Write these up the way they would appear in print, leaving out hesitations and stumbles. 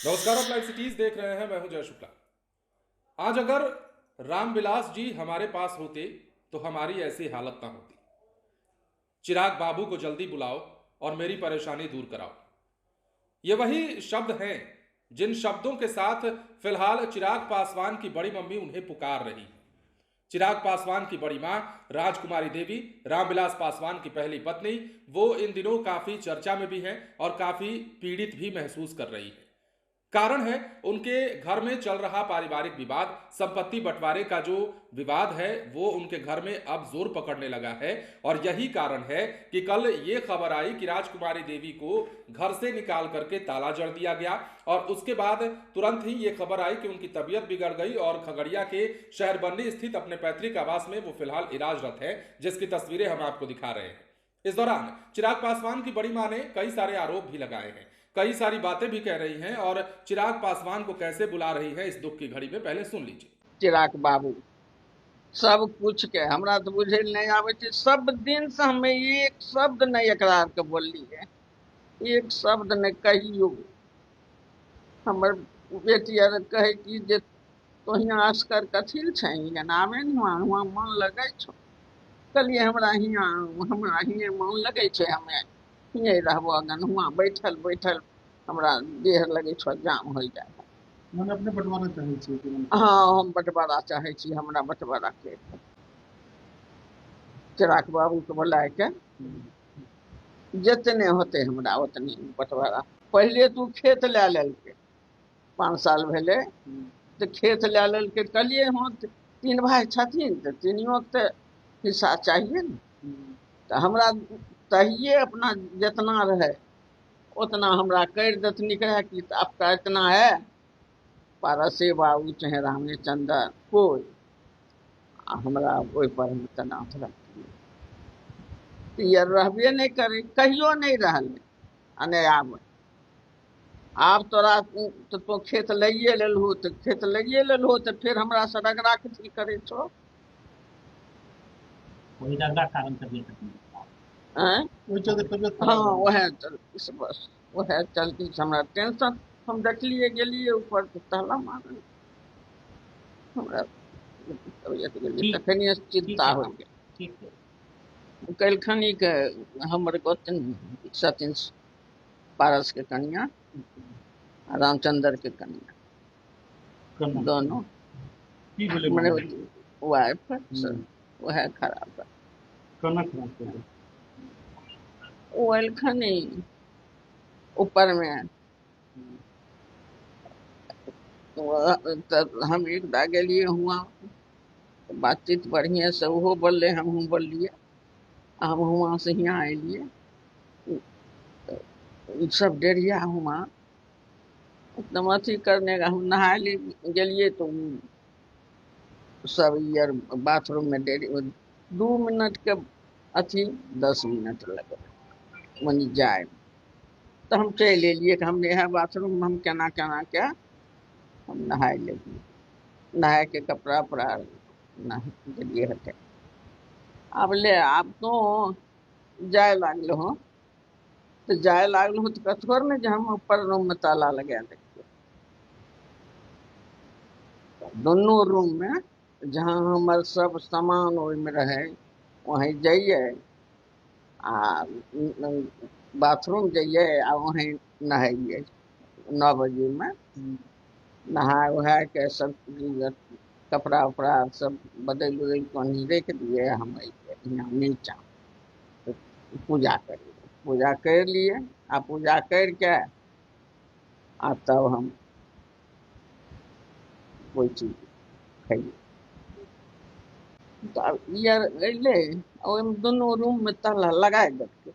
नमस्कार, आप live cities देख रहे हैं। मैं हूं जय शुक्ला। आज अगर रामविलास जी हमारे पास होते तो हमारी ऐसी हालत ना होती। चिराग बाबू को जल्दी बुलाओ और मेरी परेशानी दूर कराओ। ये वही शब्द हैं जिन शब्दों के साथ फिलहाल चिराग पासवान की बड़ी मम्मी उन्हें पुकार रही है। चिराग पासवान की बड़ी मां राजकुमारी देवी, रामविलास पासवान की पहली पत्नी, वो इन दिनों काफी चर्चा में भी हैं और काफी पीड़ित भी महसूस कर रही है। कारण है उनके घर में चल रहा पारिवारिक विवाद। संपत्ति बंटवारे का जो विवाद है वो उनके घर में अब जोर पकड़ने लगा है और यही कारण है कि कल ये खबर आई कि राजकुमारी देवी को घर से निकाल करके ताला जड़ दिया गया और उसके बाद तुरंत ही ये खबर आई कि उनकी तबीयत बिगड़ गई और खगड़िया के शहरबंदी स्थित अपने पैतृक आवास में वो फिलहाल इलाजरत है, जिसकी तस्वीरें हम आपको दिखा रहे हैं। इस दौरान चिराग पासवान की बड़ी मां ने कई सारे आरोप भी लगाए हैं, कई सारी बातें भी कह रही हैं और चिराग पासवान को कैसे बुला रही है इस दुख की घड़ी में पहले सुन लीजिए। चिराग बाबू सब कुछ के हमरा तो बुझे नहीं आवे छै। सब दिन से हमें एक शब्द नहीं एकरा के बोलली है, एक शब्द नहीं कहियो। हमर बेटी आर कहे कि जे तो यहाँ असकर कथी ल छै, आवे न हुआ मन लगे छो। कहलिए हमरा हियाँ मन लगे छै, हमें हिये रहबो। अगन हुआ बैठल बैठल हमरा देह लगे छो जाम हो जाए। मैंने अपने बंटवारा चाहे छी हाँ, हम बंटवारा चाहे छी, हमरा बंटवारा के। चिराग बाबू के बुलाए के जितने होते हमरा उतने बंटवारा। पहले तू खेत ले लेलके, 5 साल भेले तो खेत ले लेलके। कहलिए हाँ, 3 भाई छथिन तो तीनियों के हिस्सा चाहिए न। तो हमरा तहिए अपना जितना रहे उतना हमरा कर देतनी। कहे कि आपका इतना है, पारसे बाबू चाहे रामे चंद्र कोई हमरा ओहि पर हम तनाथ रखिए। यार रहबे नहीं करे, कहियो नहीं रहल आ नहीं आब। आब तोरा तो खेत लइए लेलहु तो खेत लइए लेलहु तो फिर हमरा से रगड़ा कथी करे छो। वही ज्यादा कारण तबीयत हैं? वही चलते तबीयत हाँ, वह चलती से बस वह चलती से हमरा टेंशन। हम देखलिए गेलिए ऊपर तो ताला मारल, हमरा तबियत गेलिए तखनिए चिंता हो गई। ठीक है। कल खनी के हमर गोतन सचिन पारस के कनिया, रामचंद्र के कनिया, दोनों मैंने वाइफ वह खराब है। वो खनी ऊपर में हम एक दागे लिए हुआ बातचीत बढ़िया से वो बोले, हम बोलिए, हम वहाँ से यहाँ आइलिए सब डेरिया हुआ एकदम अथी करने का। हम नहा ली गलिए तो सब यार बाथरूम में डेरी 2 मिनट के अथी 10 मिनट लगे मनी जाए। तो हम चले लिए कि हमने है बाथरूम हम केना केना क्या हम नहाए ले, नहा के कपड़ा उपड़ा नहा हटे। अब ले आप तो जाए लागल हो तो जाए लागल हो तो कथोर में जो हम ऊपर रूम में ताला लगा देखिए। दोनों रूम में जहाँ हमारे सब सामान में रहे वहीं जाइए आ बाथरूम जाइए आ वहीं नहाइए। 9 बजे में नहा वहा के सब कपड़ा उपड़ा सब बदल उदल पानी रख दिए। हम यहाँ नीचा पूजा करिए, पूजा कर लिए आ पूजा करके आ तब हम कोई चीज खाइए। यार अले दोनों रूम में ताला लगाए देखे,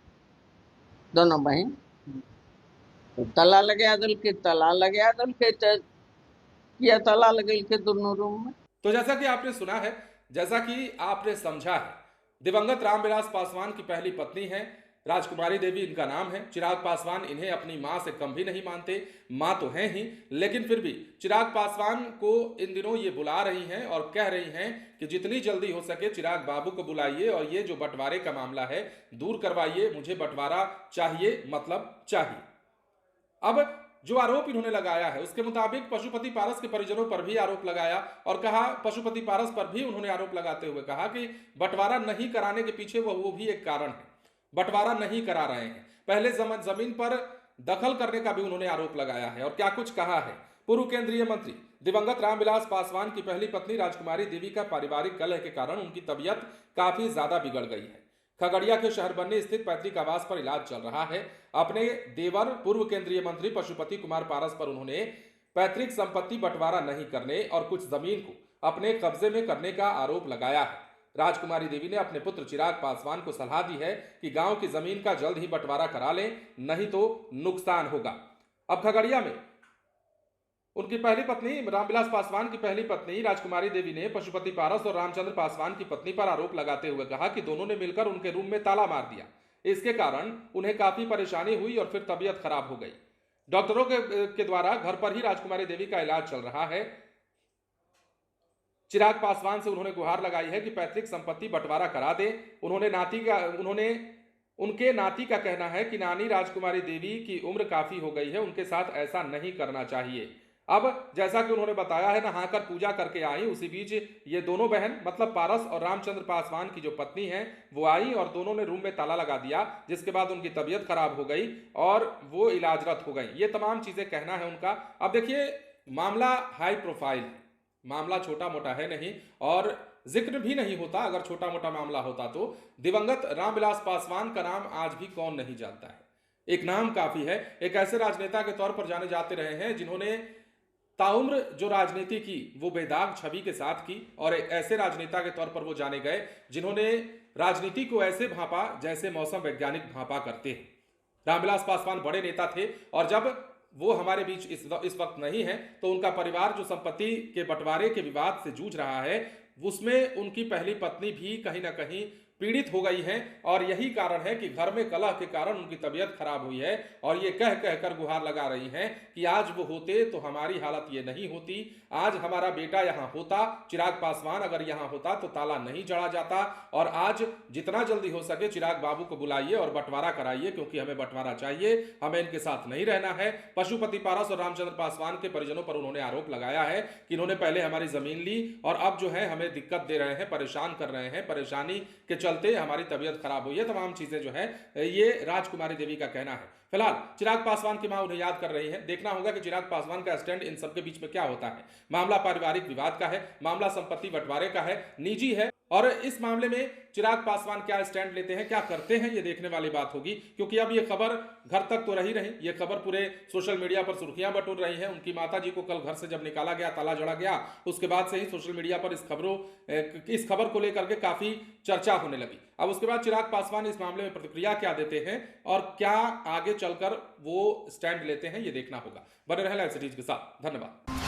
दोनों बहन तो ताला लगा दल के किया ताला लगल के दोनों रूम में। तो जैसा कि आपने सुना है, जैसा कि आपने समझा है, दिवंगत रामविलास पासवान की पहली पत्नी है राजकुमारी देवी, इनका नाम है। चिराग पासवान इन्हें अपनी मां से कम भी नहीं मानते, मां तो हैं ही, लेकिन फिर भी चिराग पासवान को इन दिनों ये बुला रही हैं और कह रही हैं कि जितनी जल्दी हो सके चिराग बाबू को बुलाइए और ये जो बंटवारे का मामला है दूर करवाइए, मुझे बंटवारा चाहिए, मतलब चाहिए। अब जो आरोप इन्होंने लगाया है उसके मुताबिक पशुपति पारस के परिजनों पर भी आरोप लगाया और कहा, पशुपति पारस पर भी उन्होंने आरोप लगाते हुए कहा कि बंटवारा नहीं कराने के पीछे वो भी एक कारण है। बंटवारा नहीं करा रहे हैं। पहले जमीन पर दखल करने का भी उन्होंने आरोप लगाया है। और क्या कुछ कहा है। पूर्व केंद्रीय मंत्री दिवंगत रामविलास पासवान की पहली पत्नी राजकुमारी देवी का पारिवारिक कलह के कारण उनकी तबीयत काफी ज्यादा बिगड़ गई है। खगड़िया के शहर बन्नी स्थित पैतृक आवास पर इलाज चल रहा है। अपने देवर पूर्व केंद्रीय मंत्री पशुपति कुमार पारस पर उन्होंने पैतृक संपत्ति बंटवारा नहीं करने और कुछ जमीन को अपने कब्जे में करने का आरोप लगाया है। राजकुमारी देवी ने अपने पुत्र चिराग पासवान को सलाह दी है कि गांव की जमीन का जल्द ही बंटवारा करा लें, नहीं तो नुकसान होगा। अब खगड़िया में उनकी पहली पत्नी रामविलास पासवान की पहली पत्नी राजकुमारी देवी ने पशुपति पारस और रामचंद्र पासवान की पत्नी पर आरोप लगाते हुए कहा कि दोनों ने मिलकर उनके रूम में ताला मार दिया। इसके कारण उन्हें काफी परेशानी हुई और फिर तबीयत खराब हो गई। डॉक्टरों के द्वारा घर पर ही राजकुमारी देवी का इलाज चल रहा है। चिराग पासवान से उन्होंने गुहार लगाई है कि पैतृक संपत्ति बंटवारा करा दे। उनके नाती का कहना है कि नानी राजकुमारी देवी की उम्र काफी हो गई है, उनके साथ ऐसा नहीं करना चाहिए। अब जैसा कि उन्होंने बताया है, नहाकर पूजा करके आई। उसी बीच ये दोनों बहन मतलब पारस और रामचंद्र पासवान की जो पत्नी है वो आई और दोनों ने रूम में ताला लगा दिया, जिसके बाद उनकी तबीयत खराब हो गई और वो इलाजरत हो गई। ये तमाम चीजें कहना है उनका। अब देखिए, मामला हाई प्रोफाइल है, मामला छोटा मोटा है नहीं और जिक्र भी नहीं होता। अगर छोटा मोटा मामला होता तो दिवंगत रामविलास पासवान का नाम आज भी कौन नहीं जानता है। एक नाम काफी है। एक ऐसे राजनेता के तौर पर जाने जाते रहे हैं जिन्होंने ताउम्र जो राजनीति की वो बेदाग छवि के साथ की और एक ऐसे राजनेता के तौर पर वो जाने गए जिन्होंने राजनीति को ऐसे भांपा जैसे मौसम वैज्ञानिक भांपा करते हैं। रामविलास पासवान बड़े नेता थे और जब वो हमारे बीच इस वक्त नहीं है तो उनका परिवार जो संपत्ति के बंटवारे के विवाद से जूझ रहा है उसमें उनकी पहली पत्नी भी कहीं ना कहीं पीड़ित हो गई हैं और यही कारण है कि घर में कलह के कारण उनकी तबीयत खराब हुई है और ये कह कर गुहार लगा रही हैं कि आज वो होते तो हमारी हालत ये नहीं होती, आज हमारा बेटा यहाँ होता, चिराग पासवान अगर यहाँ होता तो ताला नहीं जड़ा जाता। और आज जितना जल्दी हो सके चिराग बाबू को बुलाइए और बंटवारा कराइए, क्योंकि हमें बंटवारा चाहिए, हमें इनके साथ नहीं रहना है। पशुपति पारस और रामचंद्र पासवान के परिजनों पर उन्होंने आरोप लगाया है कि इन्होंने पहले हमारी जमीन ली और अब जो है हमें दिक्कत दे रहे हैं, परेशान कर रहे हैं, परेशानी के चलते हमारी तबीयत खराब हुई है। तमाम चीजें जो है ये राजकुमारी देवी का कहना है। फिलहाल चिराग पासवान की मां उन्हें याद कर रही है। देखना होगा कि चिराग पासवान का स्टैंड इन सबके बीच में क्या होता है। मामला पारिवारिक विवाद का है, मामला संपत्ति बंटवारे का है, निजी है और इस मामले में चिराग पासवान क्या स्टैंड लेते हैं, क्या करते हैं, ये देखने वाली बात होगी। क्योंकि अब ये खबर घर तक तो रही नहीं, ये खबर पूरे सोशल मीडिया पर सुर्खियां बटोर रही है। उनकी माताजी को कल घर से जब निकाला गया, ताला जड़ा गया, उसके बाद से ही सोशल मीडिया पर इस खबर को लेकर के काफी चर्चा होने लगी। अब उसके बाद चिराग पासवान इस मामले में प्रतिक्रिया क्या देते हैं और क्या आगे चलकर वो स्टैंड लेते हैं, ये देखना होगा। बने रहें लाइव सिटीज के साथ। धन्यवाद।